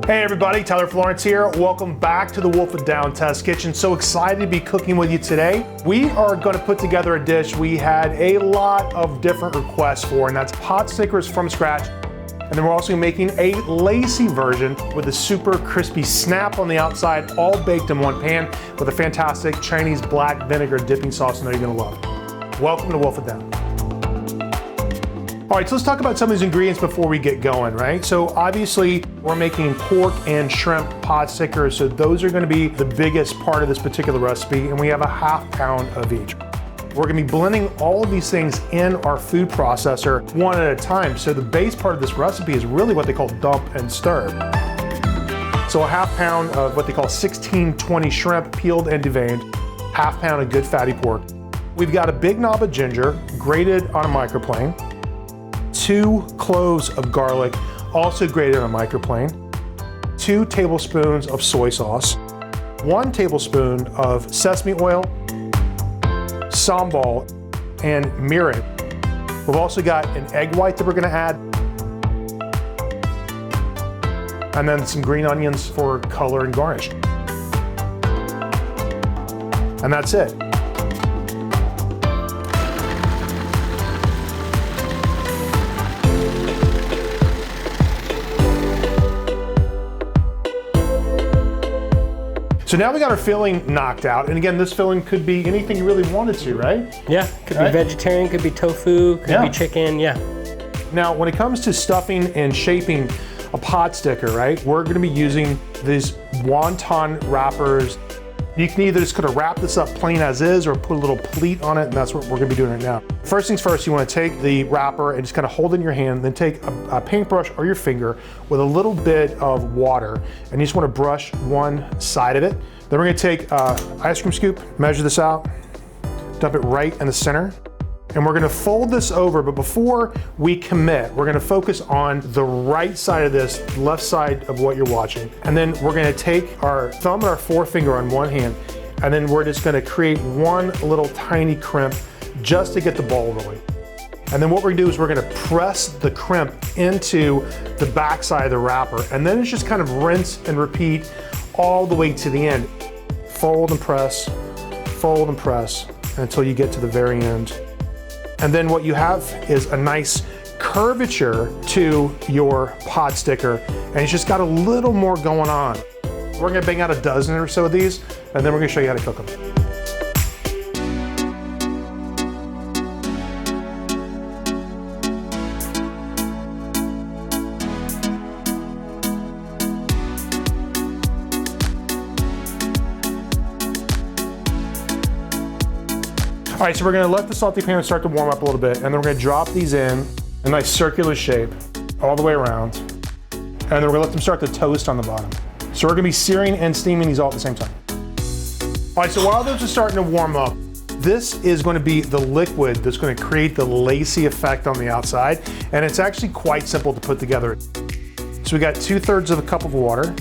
Hey everybody, Tyler Florence here. Welcome back to the Wolf It Down Test Kitchen. So excited to be cooking with you today. We are going to put together a dish we had a lot of different requests for, and that's Potstickers from scratch. And then we're also making a lacy version with a super crispy snap on the outside, all baked in one pan with a fantastic Chinese black vinegar dipping sauce I know you're going to love. Welcome to Wolf It Down. All right, so let's talk about some of these ingredients before we get going, right? So obviously we're making pork and shrimp potstickers, so those are gonna be the biggest part of this particular recipe, and we have a ½ pound of each. We're gonna be blending all of these things in our food processor one at a time. So the base part of this recipe is really what they call dump and stir. So a ½ pound of what they call 1620 shrimp, peeled and deveined, ½ pound of good fatty pork. We've got a big knob of ginger, grated on a microplane, 2 cloves of garlic, also grated on a microplane, 2 tablespoons of soy sauce, 1 tablespoon of sesame oil, sambal, and mirin. We've also got an egg white that we're gonna add, and then some green onions for color and garnish. And that's it. So now we got our filling knocked out, and again, this filling could be anything you really wanted to, right? Yeah, could be vegetarian, could be tofu, could be chicken, yeah. Now, when it comes to stuffing and shaping a pot sticker, right, we're gonna be using these wonton wrappers. You can either just kind of wrap this up plain as is or put a little pleat on it, and that's what we're gonna be doing right now. First things first, you wanna take the wrapper and just kind of hold it in your hand, then take a paintbrush or your finger with a little bit of water, and you just wanna brush one side of it. Then we're gonna take an ice cream scoop, measure this out, dump it right in the center, and we're gonna fold this over, but before we commit, we're gonna focus on the right side of this, left side of what you're watching. And then we're gonna take our thumb and our forefinger on one hand, and then we're just gonna create one little tiny crimp just to get the ball rolling. And then what we're gonna do is we're gonna press the crimp into the back side of the wrapper, and then it's just kind of rinse and repeat all the way to the end. Fold and press until you get to the very end. And then what you have is a nice curvature to your pot sticker, and it's just got a little more going on. We're gonna bang out a dozen or so of these, and then we're gonna show you how to cook them. All right, so we're gonna let the saute pan start to warm up a little bit, and then we're gonna drop these in a nice circular shape all the way around, and then we're gonna let them start to toast on the bottom. So we're gonna be searing and steaming these all at the same time. All right, so while those are starting to warm up, this is gonna be the liquid that's gonna create the lacy effect on the outside, and it's actually quite simple to put together. So we got 2/3 of a cup of water,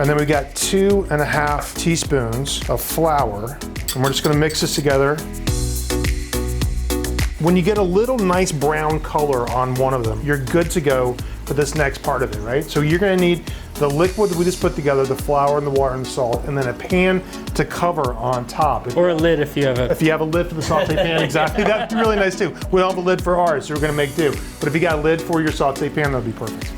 and then we got 2½ teaspoons of flour, and we're just gonna mix this together. When you get a little nice brown color on one of them, you're good to go for this next part of it, right? So you're gonna need the liquid that we just put together, the flour and the water and the salt, and then a pan to cover on top. Or a lid if you have a... If you have a lid for the saute pan, exactly, that'd be really nice too. We don't have a lid for ours, so we're gonna make do. But if you got a lid for your saute pan, that'd be perfect.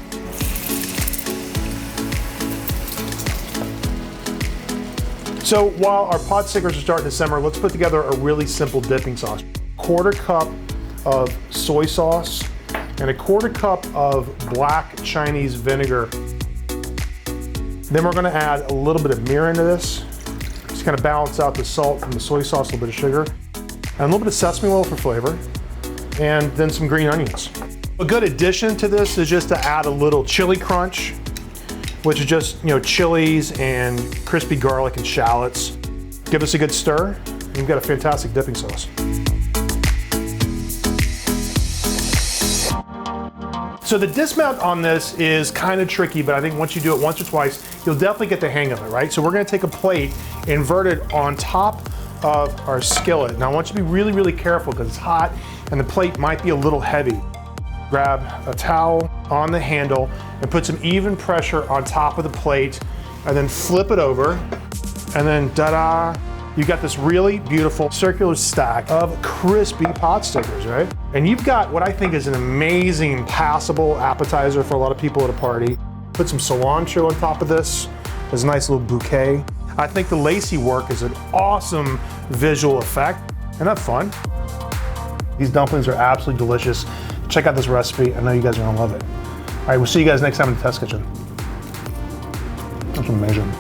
So while our pot stickers are starting to simmer, let's put together a really simple dipping sauce. 1/4 cup of soy sauce and 1/4 cup of black Chinese vinegar. Then we're gonna add a little bit of mirin to this. Just kind of balance out the salt from the soy sauce, a little bit of sugar, and a little bit of sesame oil for flavor, and then some green onions. A good addition to this is just to add a little chili crunch, which is just, chilies and crispy garlic and shallots. Give us a good stir, and you've got a fantastic dipping sauce. So the dismount on this is kind of tricky, but I think once you do it once or twice, you'll definitely get the hang of it, right? So we're gonna take a plate, invert it on top of our skillet. Now I want you to be really, really careful because it's hot and the plate might be a little heavy. Grab a towel, on the handle and put some even pressure on top of the plate, and then flip it over, and then ta-da, you got this really beautiful circular stack of crispy pot stickers, right? And you've got what I think is an amazing passable appetizer for a lot of people at a party. Put some cilantro on top of this. There's a nice little bouquet. I think the lacy work is an awesome visual effect. Isn't that fun? These dumplings are absolutely delicious. Check out this recipe. I know you guys are gonna love it. All right, we'll see you guys next time in the test kitchen. That's amazing.